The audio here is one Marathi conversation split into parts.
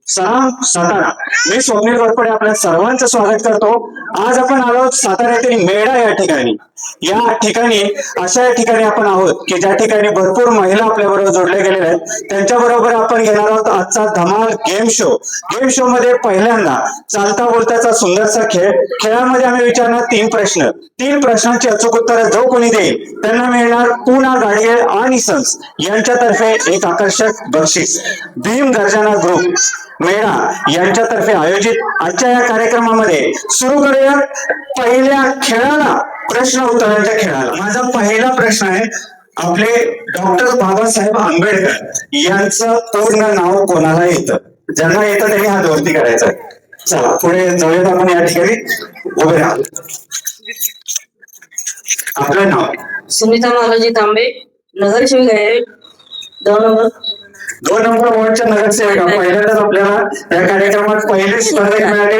सलाम सातारा. मी स्वप्नील घोरपडे आपल्या सर्वांचं स्वागत करतो. आज आपण आलो साताऱ्यातील मेढा या ठिकाणी. या ठिकाणी अशा ठिकाणी आपण आहोत की ज्या ठिकाणी भरपूर महिला आपल्या बरोबर जोडल्या गेलेल्या आहेत. त्यांच्या बरोबर आपण घेणार आहोत आजचा धमाल गेम शो. गेम शो मध्ये पहिल्यांदा चालता बोलताचा सुंदरसा खेळ. खेळामध्ये आम्ही विचारणार 3 प्रश्न. 3 प्रश्नांची अचूक उत्तरं जो कोणी देईल त्यांना मिळणार पूना गाडगे आणि सन्स यांच्यातर्फे एक आकर्षक बक्षीस. भीम गर्जना ग्रुप मेळा यांच्यातर्फे आयोजित आजच्या या कार्यक्रमामध्ये सुरू करूया पहिल्या खेळाला, प्रश्न उत्तरांच्या खेळाला. माझा पहिला प्रश्न आहे, आपले डॉक्टर बाबासाहेब आंबेडकर यांचं पूर्ण नाव कोणाला येतं? ज्यांना येतं त्यांनी हात वरती करायचा. चला पुढे जाऊयात आपण या ठिकाणी उभे राहू. आपलं नाव? सुनीता मालोजी तांबे, नगरसेवक आहे 2 नंबर वॉर्डच्या नगरसेविका. पहिल्यांदाच आपल्याला या कार्यक्रमात पहिले स्पर्धक मिळाले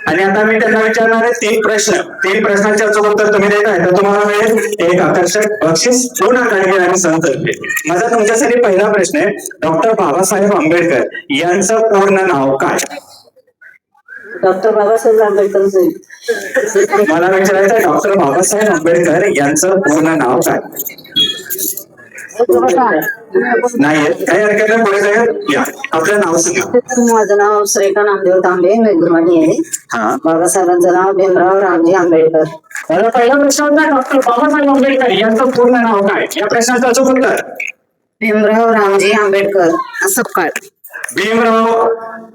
आणि आता मी त्यांना विचारणार आहे 3 प्रश्न. 3 प्रश्नांचे अचूक उत्तर तुम्ही देत आहे तर तुम्हाला मिळेल एक आकर्षक बक्षीस पूर्ण गाडगे आणि संतर्फे. माझा तुमच्यासाठी पहिला प्रश्न आहे, डॉक्टर बाबासाहेब आंबेडकर यांचं पूर्ण नाव काय? डॉक्टर बाबासाहेब आंबेडकर. मला विचारायचं आहे, डॉक्टर बाबासाहेब आंबेडकर यांचं पूर्ण नाव काय? नाही, काही हरकत नाही, पुढे जाऊया. या आपलं नाव सांगा. माझं नाव श्रीका नामदेव तांबे, मी गृहिणी आहे. हा, बाबासाहेबांचं नाव भीमराव रामजी आंबेडकर. माझा पहिला प्रश्न होता, डॉक्टर बाबासाहेब आंबेडकर यांचं पूर्ण नाव काय? या प्रश्नाचं अचूक उत्तर भीमराव रामजी आंबेडकर सपकाळ. भीमराव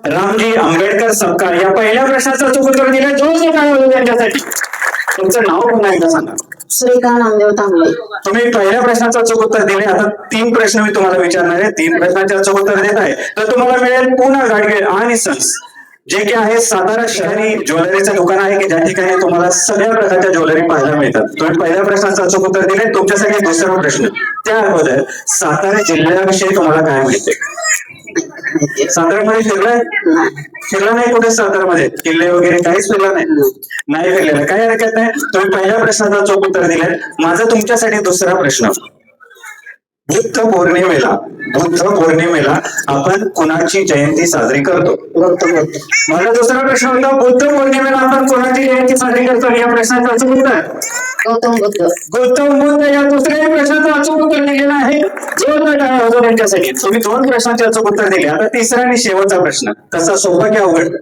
रामजी आंबेडकर सपकाळ. या पहिल्या प्रश्नाचं अचूक उत्तर दिलं. जो काय होतं त्यांच्यासाठी. तुमचं नाव पुन्हा एकदा सांगा. श्रीका नामदेव तांबे. तुम्ही पहिल्या प्रश्नाचं अचूक उत्तर दिले. आता 3 प्रश्न मी तुम्हाला विचारणार आहे. 3 प्रश्नाचे अचूक उत्तर देत आहे तर तुम्हाला मिळेल पूना गाडगे आणि सन्स, जे की आहे सातारा शहरी ज्वेलरीचं दुकान आहे की ज्या ठिकाणी तुम्हाला सगळ्या प्रकारच्या ज्वेलरी पाहायला मिळतात. तुम्ही पहिल्या प्रश्नाचं अचूक उत्तर दिले. तुमच्यासाठी दुसरा प्रश्न. त्या अगोदर सातारा जिल्ह्याविषयी तुम्हाला काय माहिती? साताऱ्यामध्ये फिरला नाही कुठे? साताऱ्यामध्ये किल्ले वगैरे काहीच फिरला नाही फिरलेलं. काही हरकत नाही, तुम्ही पहिल्या प्रश्नाचं अचूक उत्तर दिले. माझा तुमच्यासाठी दुसरा प्रश्न. बुद्ध पौर्णिमेला आपण कुणाची जयंती साजरी करतो? माझा दुसरा प्रश्न होता, बुद्ध पौर्णिमेला आपण कोणाची जयंती साजरी करतो? या प्रश्नाचं अचूक उत्तर गौतम बुद्ध. या दुसऱ्या प्रश्नाचं अचूक उत्तर दिलेलं आहे. जो काय होतो त्यांच्यासाठी. तुम्ही 2 प्रश्नांचे अचूक उत्तर दिले. आता तिसरा आणि शेवटचा प्रश्न. तसा सोपा की अवघड?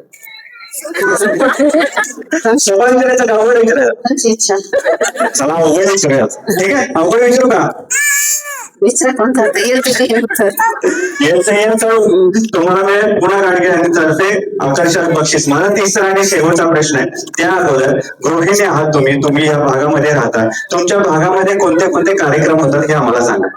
सोपा विचारायचं का अवघड विचारायचं? इच्छा. चला अवघड विचारूया. ठीक आहे, अवघड विचारू का? विचार कोणता तुम्हाला मिळेल पुन्हा गाडगे आणि तर्फे आकर्षक बक्षीस. माझा तिसरा आणि शेवटचा प्रश्न आहे. त्या अगोदर गृहिणी आहात तुम्ही या भागामध्ये राहता. तुमच्या भागामध्ये कोणते कोणते कार्यक्रम होतात हे आम्हाला सांगा.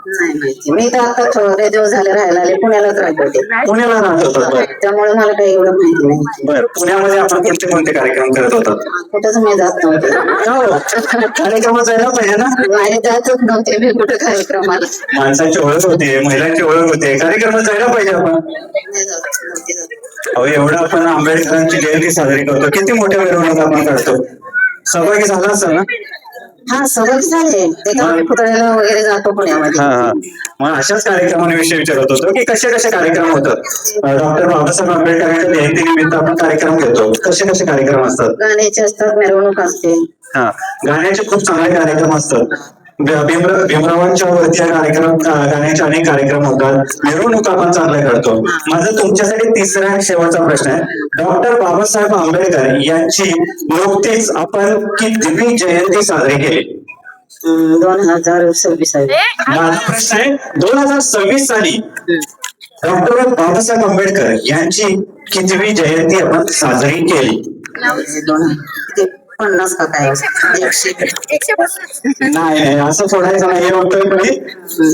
मी तर आता थोडे दिवस झाले राहायला आले, पुण्यालाच राहत होते. पुण्याला राहत होतात. त्यामुळे मला काही एवढं माहिती नाही. बरं, पुण्यामध्ये आपण कोणते कोणते कार्यक्रम करत होतात? कुठंच मी जात नव्हते. कार्यक्रमात जायला पाहिजे ना. नाही, जातच नव्हते मी कुठं कार्यक्रमाला. माणसाची ओळख होते, महिलांची ओळख होते, कार्यक्रमात जायला पाहिजे आपण. अहो, एवढं आपण आंबेडकरांची जयंती साजरी करतो, किती मोठ्या मिरवणूक आपण करतो. सहभागी झाला असेल ना? हा, सहभागी झाले. पुतळ्याला वगैरे जातो पुण्यामध्ये. मग अशाच कार्यक्रमांविषयी विचारत होतो की कसे कसे कार्यक्रम होतात. डॉक्टर बाबासाहेब आंबेडकरांच्या जयंतीनिमित्त आपण कार्यक्रम घेतो. कसे कसे कार्यक्रम असतात? गाण्याचे असतात, मिरवणूक असते. हा, गाण्याचे खूप चांगले कार्यक्रम असतात. भीमरावांच्या वरती कार्यक्रम, गाण्याचे अनेक कार्यक्रम होतात. मिरवणूक आपण चांगल्या करतो. माझा तुमच्यासाठी तिसरा आणि शेवटचा प्रश्न आहे, डॉक्टर बाबासाहेब आंबेडकर यांची नुकतीच आपण कितवी जयंती साजरी केली? 2026. माझा प्रश्न आहे, 2026 साली डॉक्टर बाबासाहेब आंबेडकर यांची कितवी जयंती आपण साजरी केली? 50 का काय? 100. नाही, असं सोडायचं नाही होतं.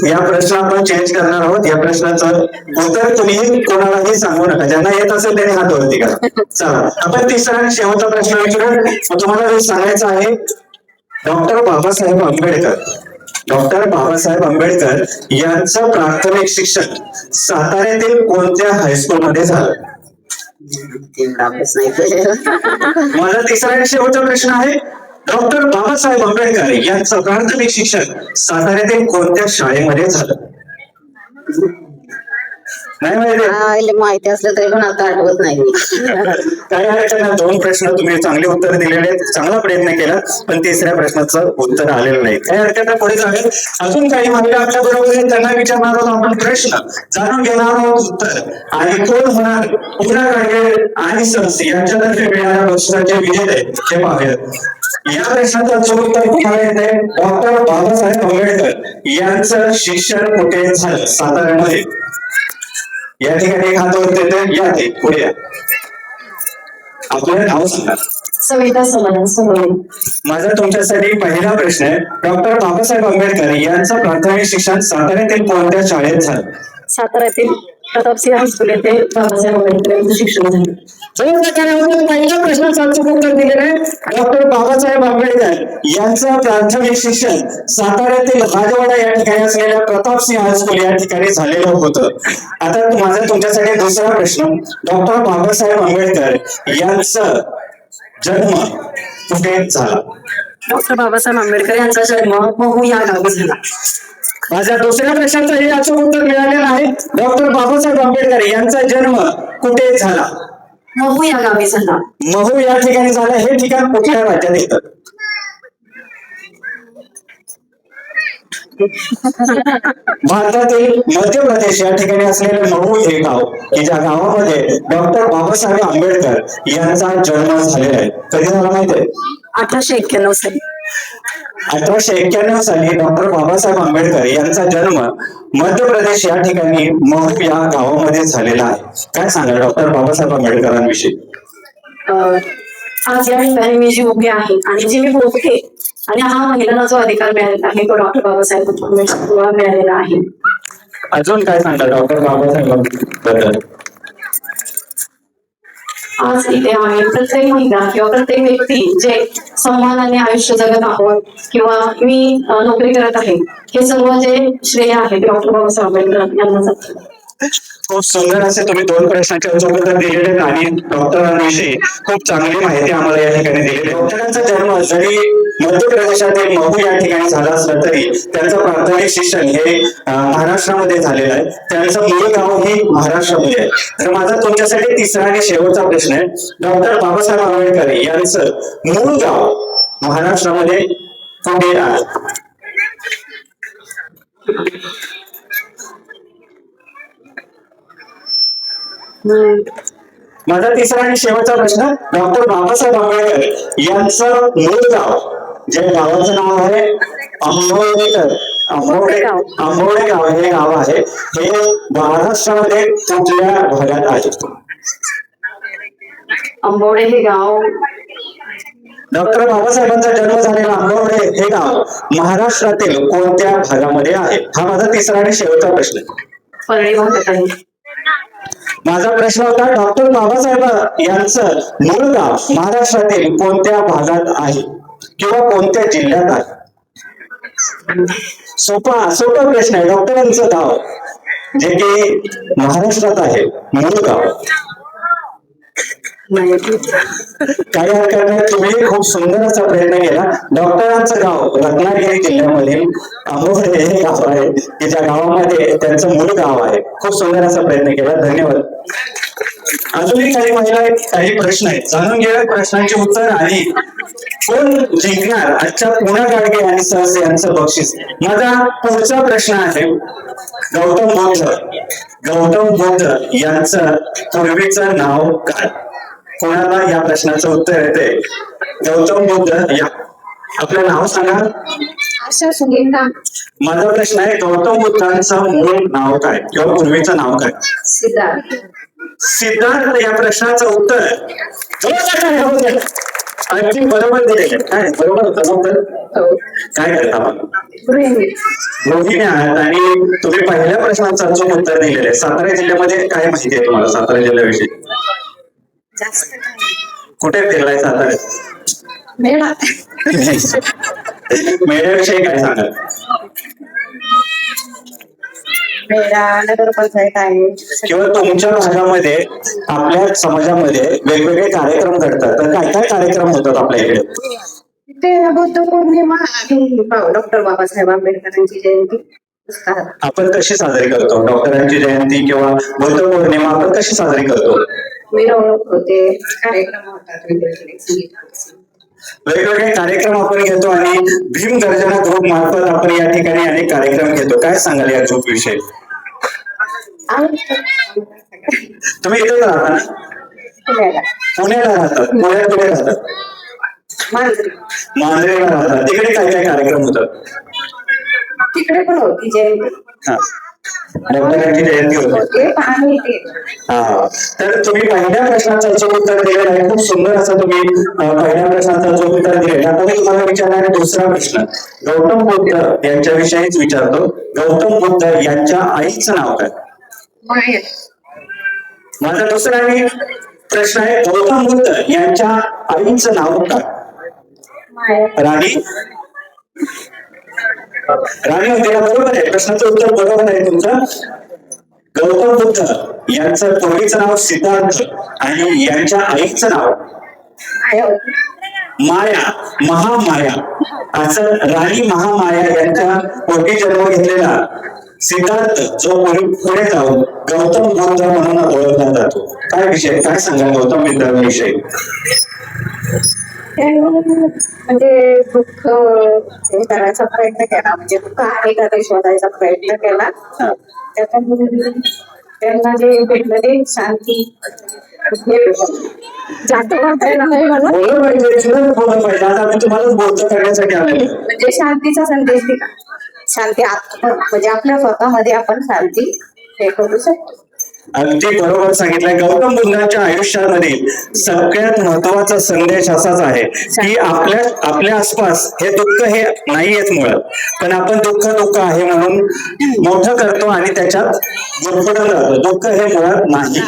या प्रश्न आपण चेंज करणार आहोत. या प्रश्नाचं उत्तर तुम्ही कोणालाही सांगू नका. ज्यांना येत असेल त्यांनी हात वरती करा. चला आपण तिसरा आणि शेवटचा प्रश्न विचारू. तुम्हाला हे सांगायचं आहे, डॉक्टर बाबासाहेब आंबेडकर यांचं प्राथमिक शिक्षण साताऱ्यातील कोणत्या हायस्कूलमध्ये झालं? माझा तिसरा आणि शेवटचा प्रश्न आहे, डॉक्टर बाबासाहेब आंबेडकर यांचं प्राथमिक शिक्षण साताऱ्यातील कोणत्या शाळेमध्ये झालं? नाही माहिती हा, माहिती असलं तरी पण आता आठवत नाही. काही हरकत नाही. 2 प्रश्न तुम्ही चांगले उत्तर दिलेले आहेत, चांगला प्रयत्न केला, पण तिसऱ्या प्रश्नाचं उत्तर आलेलं नाही. काही हरकत नाही, पुढे जाऊया. अजून काही महिला आपल्या बरोबर आहेत, त्यांना विचारणार आहोत आपण प्रश्न, जाणून घेणार आहोत उत्तर, आणि कोण होणार पूना गाडगे आणि सस यांच्यातर्फे मिळणाऱ्या बक्षिसाचे विजेते हे पाहूयात. या प्रश्नाचं अचूक उत्तर तुम्हाला येते. डॉक्टर बाबासाहेब आंबेडकर यांचं शिक्षण कुठे झालं? साताऱ्यामध्ये. या ठिकाणी एक हात वर देते, या ते पुढे या. आपलं नाव सांगा. सविता समाधान सोनवणे. माझा तुमच्यासाठी पहिला प्रश्न आहे. डॉक्टर बाबासाहेब आंबेडकर यांचं प्राथमिक शिक्षण साताऱ्यातील कोणत्या शाळेत झालं? साताऱ्यातील प्रतापसिंह हायस्कूल येथे बाबासाहेब आंबेडकर यांचं शिक्षण झालं. पहिल्या प्रश्नाचं अचूक उत्तर दिलेलं आहे. डॉक्टर बाबासाहेब आंबेडकर यांचं प्राथमिक शिक्षण साताऱ्यातील राजवाडा या ठिकाणी असलेल्या प्रतापसिंह हायस्कूल या ठिकाणी झालेलं होतं. आता माझा तुमच्यासाठी दुसरा प्रश्न. डॉक्टर बाबासाहेब आंबेडकर यांचं जन्म कुठे झाला? डॉक्टर बाबासाहेब आंबेडकर यांचा जन्म महू या गावी झाला. माझ्या दुसऱ्या प्रश्नाचं हे अचूक उत्तर मिळालेलं आहे. डॉक्टर बाबासाहेब आंबेडकर यांचा जन्म कुठे झाला? महू या गावी झाला. महू या ठिकाणी झाला. हे ठिकाण कुठल्या राज्यात येतं? भारतातील मध्य प्रदेश या ठिकाणी असलेले महू हे गाव, की ज्या गावामध्ये डॉक्टर बाबासाहेब आंबेडकर यांचा जन्म झालेला आहे. कधी झाला माहिती आहे? 1891 साली. 1891 साली डॉक्टर बाबासाहेब आंबेडकर यांचा जन्म मध्य प्रदेश या ठिकाणी महू या गावामध्ये झालेला आहे. काय सांगा डॉक्टर बाबासाहेब आंबेडकरांविषयी? आज या ठिकाणी मी जी उभी आहे आणि जी मी बोलते आणि हा महिलांना जो अधिकार मिळालेला आहे तो डॉक्टर बाबासाहेब आंबेडकर मिळालेला आहे. अजून काय सांगा डॉक्टर बाबासाहेब आंबेडकर? आज इथे आम्ही प्रत्येक महिला किंवा प्रत्येक व्यक्ती जे सन्मानाने आयुष्य जगत आहोत किंवा मी नोकरी करत आहे, हे सर्व जे श्रेय आहे ते डॉक्टर बाबासाहेब आंबेडकर यांना जातं. खूप सुंदर असे तुम्ही 2 प्रश्नाचे अचूक उत्तर दिलेले आहेत आणि डॉक्टरांविषयी खूप चांगली माहिती आम्हाला या ठिकाणी दिलेली आहे. डॉक्टरांचा जन्म जरी मध्य प्रदेशातील महू या ठिकाणी झाला असला तरी त्यांचं प्राथमिक शिक्षण हे महाराष्ट्रामध्ये झालेलं आहे. त्यांचं मूळ गाव हे महाराष्ट्रामध्ये आहे. तर माझा तुमच्यासाठी तिसरा आणि शेवटचा प्रश्न आहे. डॉक्टर बाबासाहेब आंबेडकर यांचं मूळ गाव महाराष्ट्रामध्ये कुठे आहे? माझा तिसरा आणि शेवटचा प्रश्न. डॉक्टर बाबासाहेब आंबेडकर यांचं मूळ गाव, जे गावाचं नाव आहे आंबोडेकर, आंबोडे गाव हे गाव आहे, हे महाराष्ट्रामध्ये कुठल्या भागात आहे? आंबोडे हे गाव डॉक्टर बाबासाहेबांचा जन्म झालेला आंबोडे हे गाव महाराष्ट्रातील कोणत्या भागामध्ये आहे? हा माझा तिसरा आणि शेवटचा प्रश्न. परळी भागात आहे. माझा प्रश्न होता डॉक्टर बाबासाहेब यांचं मूळ गाव महाराष्ट्रातील कोणत्या भागात आहे किंवा कोणत्या जिल्ह्यात आहे? सोपा प्रश्न आहे. डॉक्टरांचं गाव जे की महाराष्ट्रात आहे, मूळ गाव. काही हरकत नाही, तुम्ही खूप सुंदर असा प्रयत्न केला. डॉक्टरांचं गाव रत्नागिरी जिल्ह्यामधील आंबोडे हे गाव आहे, की ज्या गावामध्ये त्यांचं मूळ गाव आहे. खूप सुंदर असा प्रयत्न केला. धन्यवाद. अजूनही काही महिला आहेत, काही प्रश्न आहेत, जाणून घेऊया प्रश्नांची उत्तर आणि कोण जिंकणार आजच्या पुना गाडगे आणि सस यांचं बक्षीस. माझा पुढचा प्रश्न आहे. गौतम बुद्ध यांचं पूर्वीचं नाव काय? कोणाला या प्रश्नाचं उत्तर येते? गौतम बुद्ध या आपलं नाव सांगा. आशा सुगेंदा. माझा प्रश्न आहे गौतम बुद्धांचं मूळ नाव काय किंवा पूर्वीचं नाव काय? सिद्धार्थ. सिद्धार्थ या प्रश्नाचं उत्तर अगदी बरोबर दिलेलं. काय बरोबर होतं उत्तर? काय करता आपण? गृहिणी आहात आणि तुम्ही पहिल्या प्रश्नाचं अचूक उत्तर दिलेलं आहे. सातारा जिल्ह्यामध्ये काय माहिती आहे तुम्हाला सातारा जिल्ह्याविषयी? कुठे फिरलाय साताऱ्यात? मेढ्याविषयी काय सांगाल? नगरपंचायत आहे किंवा तुमच्या भागामध्ये आपल्या समाजामध्ये वेगवेगळे कार्यक्रम घडतात, तर काय काय कार्यक्रम होतात आपल्या इकडे? ते बुद्ध पौर्णिमा आणि डॉक्टर बाबासाहेब आंबेडकरांची जयंती आपण कशी साजरी करतो? डॉक्टरांची जयंती किंवा बुद्ध पौर्णिमा आपण कशी साजरी करतो? मिरवणूक होते, कार्यक्रम होतात वेगवेगळे संगीताचे. वेगवेगळे कार्यक्रम आपण घेतो आणि भीम गर्जना ग्रुप मार्फत आपण या ठिकाणी अनेक कार्यक्रम घेतो. काय सांगाल या ग्रुप विषयी? तुम्ही इथे राहता ना? पुण्याला पुण्याला राहतात. पुण्यात कुठे राहतात? मांजरी मांजरेला राहतात. तिकडे काय काय कार्यक्रम होतात? तिकडे पण होती जयंती. हा, डॉक्टरांची जयंती होते. होते पण आम्ही इथे हा, तर तुम्ही पहिल्या प्रश्नाचं जो उत्तर दिलेलं आहे खूप सुंदर असं तुम्ही पहिल्या प्रश्नाचं जो उत्तर दिलेलं आहे. आता मी तुम्हाला विचारणार आहे दुसरा प्रश्न. गौतम बुद्ध यांच्याविषयीच विचारतो. गौतम बुद्ध यांच्या आईचं नाव काय? माहेर. माझा दुसरा आणि प्रश्न आहे, गौतम बुद्ध यांच्या आईचं नाव काय? माहेर. राणी. राणी होते का? बरोबर आहे. प्रश्नाचं उत्तर बरोबर आहे तुमचं. गौतम बुद्ध यांचं थोडीचं नाव सिद्धार्थ आणि यांच्या आईचं नाव माया होती. माया, महामाया. असं राणी महामाया यांच्या पोटी जन्म घेतलेला सिद्धार्थ जो पुढे जाऊन गौतम बुद्ध म्हणून ओळखला जातो. काय विषय? काय सांगाल गौतम बुद्धांविषयी? म्हणजे दुःख हे करायचा प्रयत्न केला, म्हणजे दुःख आहे का ते शोधायचा प्रयत्न केला. त्याच्यामुळे त्यांना जे भेटलं ते शांती. जास्त वाटायला नाही मला, बोललं पाहिजे, तुला बोललं पाहिजे. आता आम्ही तुम्हाला बोलतो करण्यासाठी आलेलो. म्हणजे शांतीचा संदेश दिला. शांती म्हणजे आपल्या स्वतःमध्ये आपण शांती हे करू शकतो. अगदी बरोबर सांगितलंय. गौतम बुद्धांच्या आयुष्यामधील सगळ्यात महत्वाचा संदेश असाच आहे की आपल्या आसपास हे दुःख हे नाहीयेच मुळात, पण आपण दुःख आहे म्हणून मोठं करतो आणि त्याच्यात गुरफटून राहतो. दुःख हे मुळात नाही.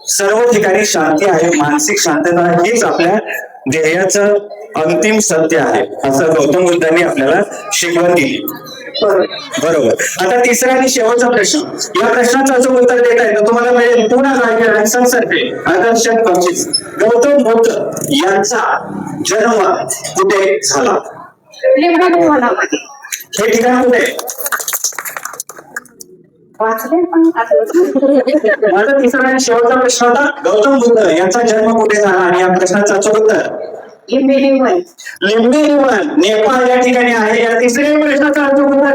सर्व ठिकाणी शांती आहे. मानसिक शांतता हीच आपल्या ध्येयाचं अंतिम सत्य आहे, असं गौतम बुद्धांनी आपल्याला शिकवण दिली. बरोबर. आता तिसरा आणि शेवटचा प्रश्न. या प्रश्नाचं जो उत्तर देत आहे तुम्हाला मिळेल पुन्हा आकर्षक बक्षीस. गौतम बुद्ध यांचा जन्म कुठे झाला? लिंबाणीवालामध्ये हे ठिकाण कुठे? वाचले पण आठवत. माझा तिसरा आणि शेवटचा प्रश्न होता, गौतम बुद्ध यांचा जन्म कुठे झाला? आणि या प्रश्नाचं अचूक उत्तर लिंबेनिवन, नेपाळ या ठिकाणी आहे. या तिसऱ्या प्रश्नाचा अचूक उत्तर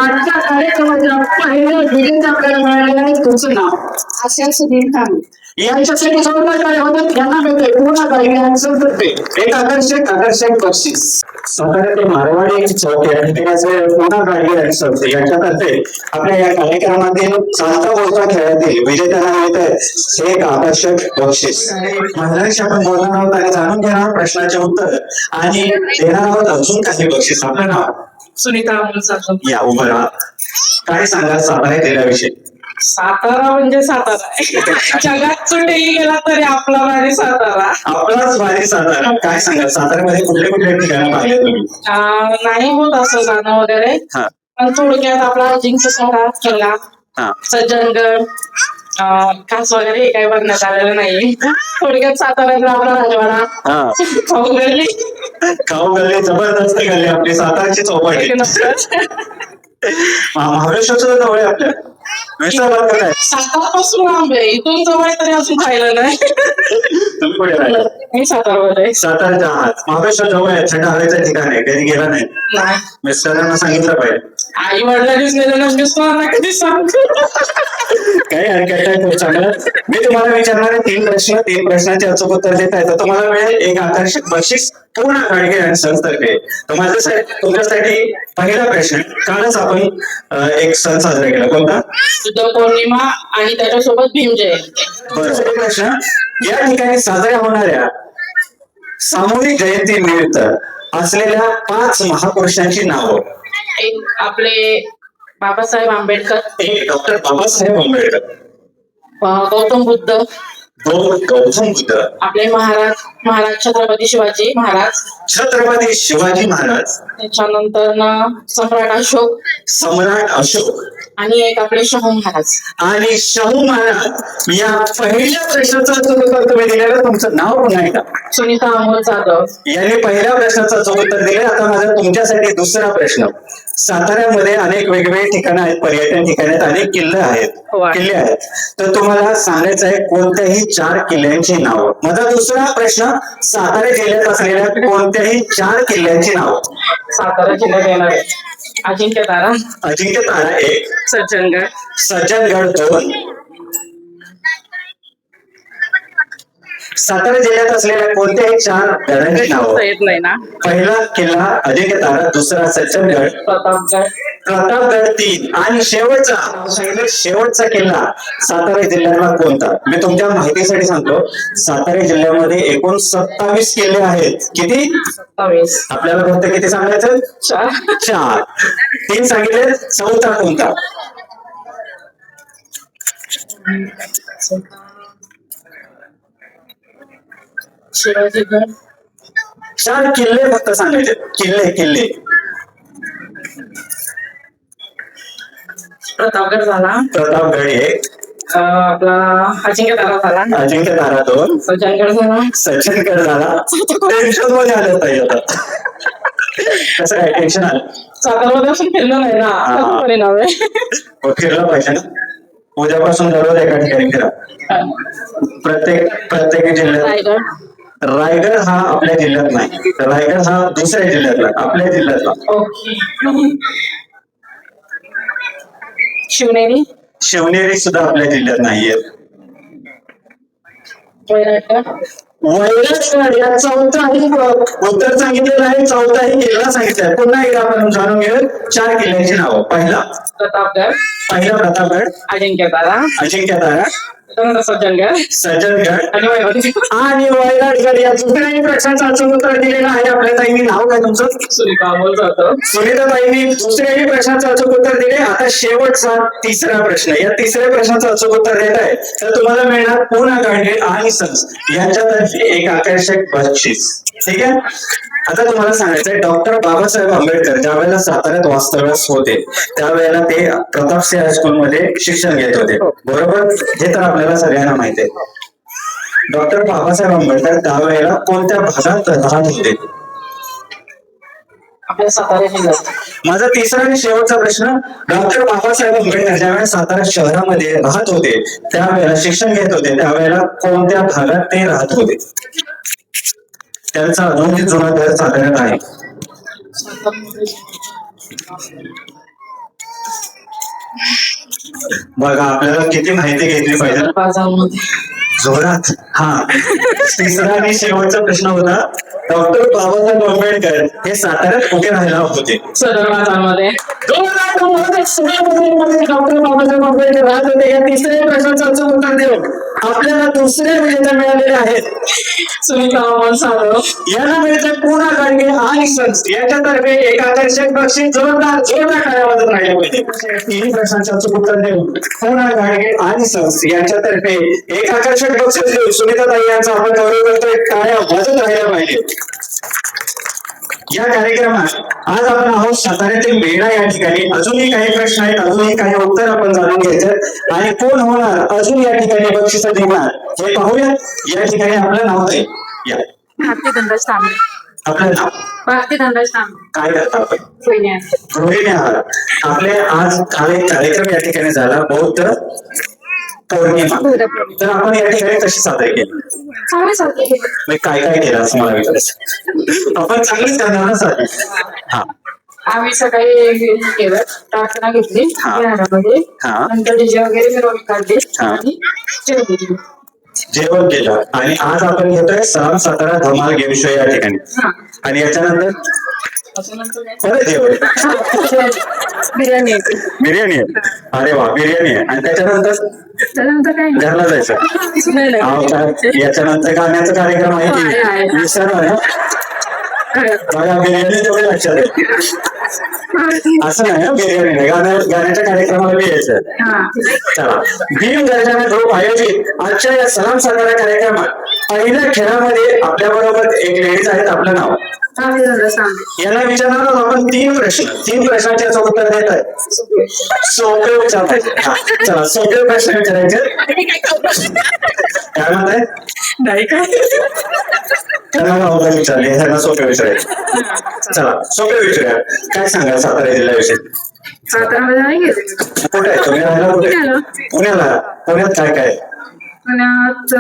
आजच्या कार्यक्रमाच्या पहिल्या विजेते आपल्याला मिळालेलं आहे. तुमचं नाव? अशा सुधीर कामे. यांच्यासाठी जोरदार काय होतं यांना मिळते पूर्ण काही आन्सर करते एक आकर्षक बक्षीस. सातारा ते मारवाडी चौक या ठिकाणी पुन्हा काही आन्सर याच्यातर्फे आपल्या या कार्यक्रमातील चालता बोलता खेळातील विजेत्यांना मिळत एक आकर्षक बक्षीस. महिलांशी आपण बोलणार आहोत आणि जाणून घेणार प्रश्नाचे उत्तर आणि देणार आहोत अजून काही बक्षीस. आपलं नाव? सुनीता अमोल जाधव. या उभं राहा. काय सांगाल सातारा जिल्ह्याविषयी? सातारा म्हणजे सातारा जगात कुठेही गेला तरी आपला भारी सातारा. आपलाच भारी सातारा. काय सांगाल साताऱ्यामध्ये कुठले कुठले ठिकाण पाहिले तुम्ही? नाही होत असं जाणं वगैरे, हा पण थोडक्यात आपला अजिंक्य किल्ला, हा सज्जनगड, कास वगैरे हे काही बघण्यात आलेलं नाही. थोडक्यात साताऱ्यात आपला राजवाडा, हा खाऊगल्ली, खाऊ गल्ली जबरदस्त गल्ली आपली सातारची चौपाटी. महाबळेश्वरचं जवळ आहे आपल्या विसरलात का काय? सातारापासून लांब आहे, इथून जवळ तरी अजून खायला नाही. तुम्ही कुठे राहिला? मी सातारामध्ये सातारच्या आहात. महाबळेश्वर जवळ आहे, थंड हवेचं ठिकाण आहे. कधी गेला नाही? नाही. मिस्टरांना सांगितलं पाहिजे. आई वडिलांनीच नेलेलं मिस्टरांना कधी सांगतो. काही हरकत नाही, खूप चांगलं. मी तुम्हाला विचारणारे 3 प्रश्न, 3 प्रश्नाचे अचूक उत्तर देत आहे तर तुम्हाला मिळेल एक आकर्षक बक्षीस पूर्ण गाडगे आन्सर तर्फे. तुमच्यासाठी पहिला प्रश्न. कालच आपण एक सण साजरा केला, कोणता? बुद्ध पौर्णिमा आणि त्याच्यासोबत भीम जयंती. बरं. प्रश्न. या ठिकाणी साजऱ्या होणाऱ्या सामूहिक जयंती निमित्त असलेल्या 5 महापुरुषांची नावं. एक आपले बाबासाहेब आंबेडकर, एक डॉक्टर बाबासाहेब आंबेडकर, गौतम बुद्ध, 2 गौतम बुद्ध, आपले महाराज छत्रपती शिवाजी महाराज, छत्रपती शिवाजी महाराज, त्याच्यानंतर सम्राट अशोक, सम्राट अशोक आणि एक आपले शाहू महाराज. आणि शाहू महाराज. या पहिल्या प्रश्नाचं उत्तर तुम्ही दिलेलं. तुमचं नाव पुन्हा एकदा? सुनीता अमोल जाधव. यांनी पहिल्या प्रश्नाचं उत्तर दिलं. आता माझा तुमच्यासाठी दुसरा प्रश्न. साताऱ्यामध्ये अनेक वेगवेगळे ठिकाणं आहेत, पर्यटन ठिकाणे आहेत, अनेक किल्ले हो. आहेत. तर तुम्हाला सांगायचं आहे कोणत्याही 4 किल्ल्यांची नावं. माझा दुसरा प्रश्न, सातारा जिल्ह्यात असलेल्या कोणत्याही 4 किल्ल्यांची नावं. सातारा जिल्ह्यात येणार आहे अजिंक्यतारा, अजिंक्यतारा 1, सज्जनगड, सज्जनगड 2. सातारा जिल्ह्यात असलेल्या कोणत्याही 4 गडांची नावं. येत नाही ना. पहिला किल्ला अजिंक्यतारा, दुसरा सज्जनगड, प्रतापगड, प्रतापगड 3 आणि शेवटचा किल्ला सातारा जिल्ह्यातला कोणता. मी तुमच्या माहितीसाठी सांगतो, सातारा जिल्ह्यामध्ये एकूण 27 किल्ले आहेत. किती? 27. आपल्याला फक्त किती सांगायचं? 4. 3 सांगितले, चौथा कोणता? शिवाजीगड, 4 किल्ले फक्त सांगायचे. किल्ले प्रतापगड झाला, प्रतापगड 1, आपला अजिंक्यतारा झाला, अजिंक्यतारा 2, सज्जनगड झाला, सज्जनगड झाला. टेन्शन मध्ये आलं पाहिजे आता. कसं काय टेन्शन आलं? सातारामध्ये असून फिरलं नाही ना. हा. परिणाम आहे. फिरलं पाहिजे ना. उद्यापासून दररोज एका ठिकाणी फिरा. प्रत्येक जिल्ह्यात. रायगड हा आपल्या जिल्ह्यात नाही, रायगड हा दुसऱ्या जिल्ह्यातला, आपल्या जिल्ह्यातला. ओके. शिवनेरी सुद्धा आपल्या जिल्ह्यात नाहीये. वैराटगड या चौथाही उत्तर सांगितलेलं आहे, चौथाही किल्ला सांगितलाय. पुन्हा एकदा आपण जाणून घेऊ 4 किल्ल्यांची नावं. पहिला प्रतापगड, अजिंक्यतारा, सज्जनगड आणि वैराटगड या दुसऱ्याही प्रश्नाचं अचूक उत्तर दिलेलं आहे आपल्या ताईंनी. नाव काय तुमचं? सुनीता ताईंनी दुसऱ्याही प्रश्नाचं अचूक उत्तर दिले. आता शेवटचा 3रा प्रश्न. या 3ऱ्या प्रश्नाचं अचूक उत्तर देत आहे तर तुम्हाला मिळणार पूना गाडगे आणि सन्स यांच्यातर्फे एक आकर्षक बक्षीस. ठीक आहे. आता तुम्हाला सांगायचंय, डॉक्टर बाबासाहेब आंबेडकर ज्या वेळेला साताऱ्यात वास्तव्यास होते त्यावेळेला ते प्रतापसिंह हायस्कूलमध्ये शिक्षण घेत होते, बरोबर? हे तर आपल्याला सगळ्यांना माहिती आहे. डॉक्टर बाबासाहेब आंबेडकर त्यावेळेला कोणत्या भागात राहत होते? आपल्या सातारा जिल्ह्यात. माझा 3रा आणि शेवटचा प्रश्न, डॉक्टर बाबासाहेब आंबेडकर ज्यावेळेला सातारा शहरामध्ये राहत होते त्यावेळेला शिक्षण घेत होते त्यावेळेला कोणत्या भागात ते राहत होते? त्यांचा अजूनही जुना घर साताऱ्यात आहे. बघा आपल्याला किती माहिती घेतली पाहिजे. बाजारमध्ये. जोरात. हा. 3रा आणि शेवटचा प्रश्न होता, डॉक्टर बाबासाहेब आंबेडकर हे साताऱ्यात कुठे राहायला होते? सदर बाजारमध्ये. डॉक्टर बाबासाहेब आंबेडकर राहत होते. या 3ऱ्या प्रश्नाचं अचूक उत्तर देऊन आपल्याला दुसऱ्या विजेता मिळालेल्या आहेत. सुनीता साधव यांना मिळते पूना गाडगे आणि सन्स याच्यातर्फे एक आकर्षक बक्षीस. जोरदार टाळ्या वाजत राहिले पाहिजे. 3 प्रश्नांचं अचूक उत्तर देऊन पूना गाडगे आणि सन्स यांच्यातर्फे एक आकर्षक बक्षीस देऊन सुनीता ताई यांचा आपण गौरव करतोय. टाळ्या वाजत राहिल्या पाहिजे. या कार्यक्रमात आज आपण आहोत साताऱ्यातील मेढा या ठिकाणी. अजूनही काही प्रश्न आहेत, अजूनही काही उत्तर आपण जाणून घ्यायचे आणि कोण होणार अजून या ठिकाणी बक्षीस जिंकणार हे पाहूया. या ठिकाणी आपलं नाव आहे. या भारती धनराज तांबे. आपलं नाव भारती धनराज तांबे. काय करता आपण? पुणे. गृहिणी आहात. आपले आज काल एक कार्यक्रम या ठिकाणी झाला, बौद्ध पौर्णिमा. तर आपण या ठिकाणी कशी साजरी केली? काय काय केलं असं मला विचारायचं. आपण चांगलीच करणार ना साजरी. हा. आम्ही सकाळी केलं, प्रार्थना घेतली घरामध्ये, हा. नंतर डीजे वगैरे मिरवणूक काढली हा. आणि जेवण. जेवण केलं आणि आज आपण घेतोय सलाम सातारा धमाल गेम शो या ठिकाणी. आणि याच्यानंतर परत जेवण. बिर्याणी. बिर्याणी आहे. अरे वा, बिर्याणी आहे. आणि त्याच्यानंतर काय घरला जायचं. अहो, काय? याच्यानंतर गाण्याचा कार्यक्रम आहे की विसरला ना? बघा बिर्याणी तेवढी लक्षात आहे. असं नाही ना, बिर्याणी नाही, गाण्याच्या कार्यक्रमाला बी यायचं. चला, भीम गर्जना ग्रुप आयोजित आजच्या या सलाम सातारा कार्यक्रमात पहिल्या खेळामध्ये आपल्या बरोबर एक लेडीज आहेत. आपलं नाव? यांना विचारणार आहोत आपण 3 प्रश्न. 3 प्रश्नांचे याचं उत्तर देत आहे. सोपे विचारायचे. चला, सोपे प्रश्न विचारायचे. काय म्हणताय? नाही काय त्यांना अवघड विचारले, त्यांना सोपे विचारायचे. चला सोपे विचारूया. काय सांगाल सातारा जिल्ह्याविषयी? सातारामध्ये नाही गेले. कुठे आहे तुम्ही? राहायला कुठे? पुण्याला. पुण्यात काय काय आहे? पुण्यात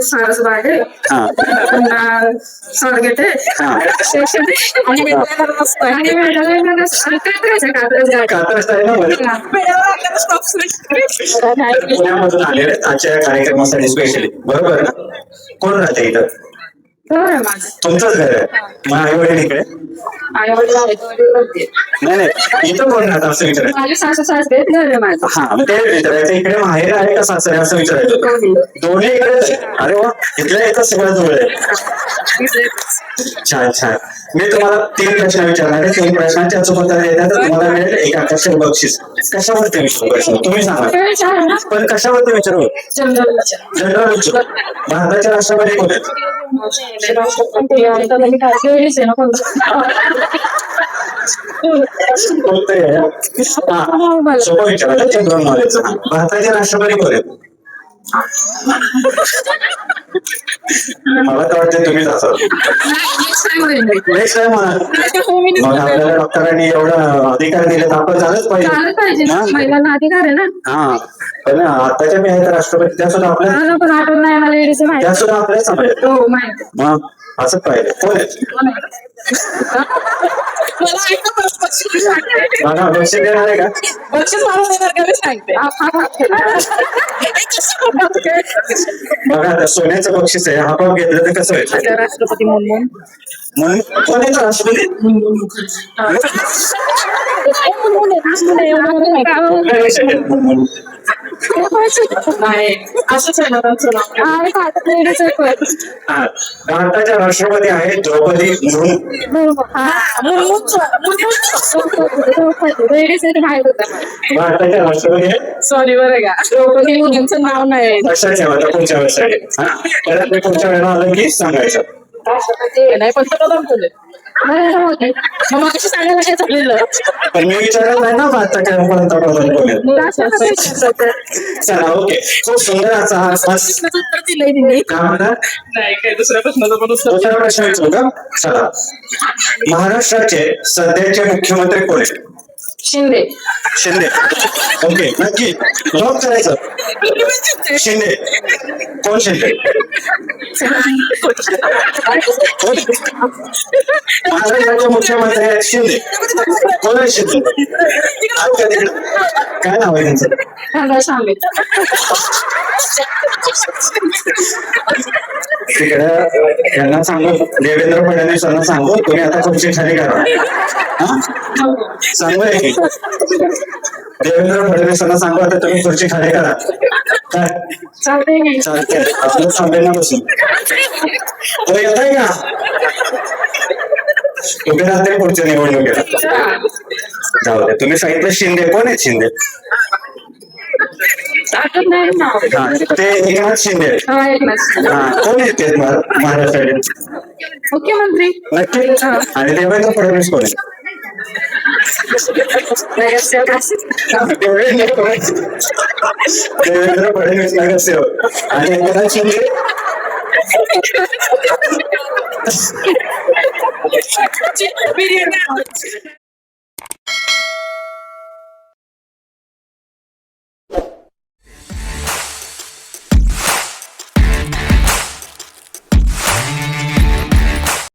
सारसबाग आहे, हा पुन्हा स्वारगेट आहे, हा स्टेशन आहे, आणि मेट्रो मस्त आहे. आणि कात्रज आहे ना बरं. पुण्यामधून आलेले आजच्या कार्यक्रमासाठी स्पेशली, बरोबर ना? कोण राहते इथं? माझं तुमचंच घर आहे? मग आई वडील इकडे? आई वडील आहेत, वडील होते. नाही इथं कोण राहतं असं विचारायचं. माझे सासू सासरे आहेत, घर आहे माझं. हा मग ते विचारायचं इकडे माहेर आहे का सासरे असं विचारायचं. दोन्ही इकडे. अरे वा, इथल्या इथं सगळं जवळ आहे. छान छान. मी तुम्हाला 3 प्रश्न विचारणार आहे. 3 प्रश्नांची अचूक उत्तर देतात तर तुम्हाला मिळेल एक आकर्षक बक्षीस. कशावरती विचारू प्रश्न तुम्ही सांगा. पण कशावरती विचारू? जनरल विचारू. भारताच्या राष्ट्रपती कोण आहेत? कोणते सोपं विचारायचं जनरल नॉलेज. भारताचे राष्ट्रपती कोण आहेत? मला तर वाटतं तुम्हीच असाल. नेक्स्ट टाइम मग आपल्याला डॉक्टरांनी एवढा अधिकार दिले तर आपण झालंच पाहिजे. महिलांना अधिकार आहे ना. हा पण आताच्या मी आहेत राष्ट्रपती त्या सुद्धा आपल्या, मला पण आठवण नाही, मला लेडीज माहिती. त्या सुद्धा आपल्याच आहेत. हो माहिती. मग असंच पाहिजे. कोण आहेत? मला बक्षीस देणार आहे का? बक्षीस मला देणार का मी सांगते. बघा आता सोन्याचं बक्षीस आहे, हापाप घेतलं तर कसं व्हायचं? राष्ट्रपती म्हणून म्हणून कोण येतं राष्ट्रपती? काय विषय आहे? म्हणून. नाही असंच आहे ना त्यांचं नाव. हा. भारताच्या राष्ट्रपती आहेत द्रौपदी मुर्मू. भारताच्या राष्ट्रपती आहेत. सॉरी बरं का, द्रौपदी मुर्मूंचं नाव नाही. लक्षात ठेवा आता पुढच्या वेळेसाठी. हा परत मी पुढच्या वेळेला आलं की सांगायचं. नाही पण पंतप्रधान बोलले. मग कशी सांगायला काय चाललेलं. पण मी विचारलं नाही ना भारताच्या पंतप्रधान कोण आहेत. चला ओके. खूप सुंदर असा हा मस्त. उत्तर दिलंय तिने. काय म्हणतात? नाही काय दुसऱ्या प्रश्नाचं पण उत्तर. दुसरा प्रश्न विचारू का? चला. महाराष्ट्राचे सध्याचे मुख्यमंत्री कोण आहेत? शिंदे. शिंदे. ओके नक्की लॉक करायचं. शिंदे. कोण शिंदे? कोण? महाराष्ट्राचे मुख्यमंत्री आहेत शिंदे. कोण आहे शिंदे? आहे का तिकडे? काय नाव आहे त्यांचं? तिकडे यांना सांगू, देवेंद्र फडणवीसांना सांगू तुम्ही आता खुर्ची खाली करा. हा सांगूया की देवेंद्र फडणवीसांना सांगू आता तुम्ही खुर्ची खाली करा. काय चालते आपलं थांबेना बसून तो येत आहे का? उभे राहते पुढच्या निवडणुकीला. जाऊ दे. तुम्ही सांगितलं शिंदे. कोण आहेत शिंदे? हा ते एकनाथ शिंदे. हा कोण आहेत ते महाराष्ट्राचे मुख्यमंत्री. नक्की? आणि देवेंद्र फडणवीस कोण आहे? देवेंद्र फडणवीस नगरसेवक आणि एकनाथ शिंदे बिर्याणी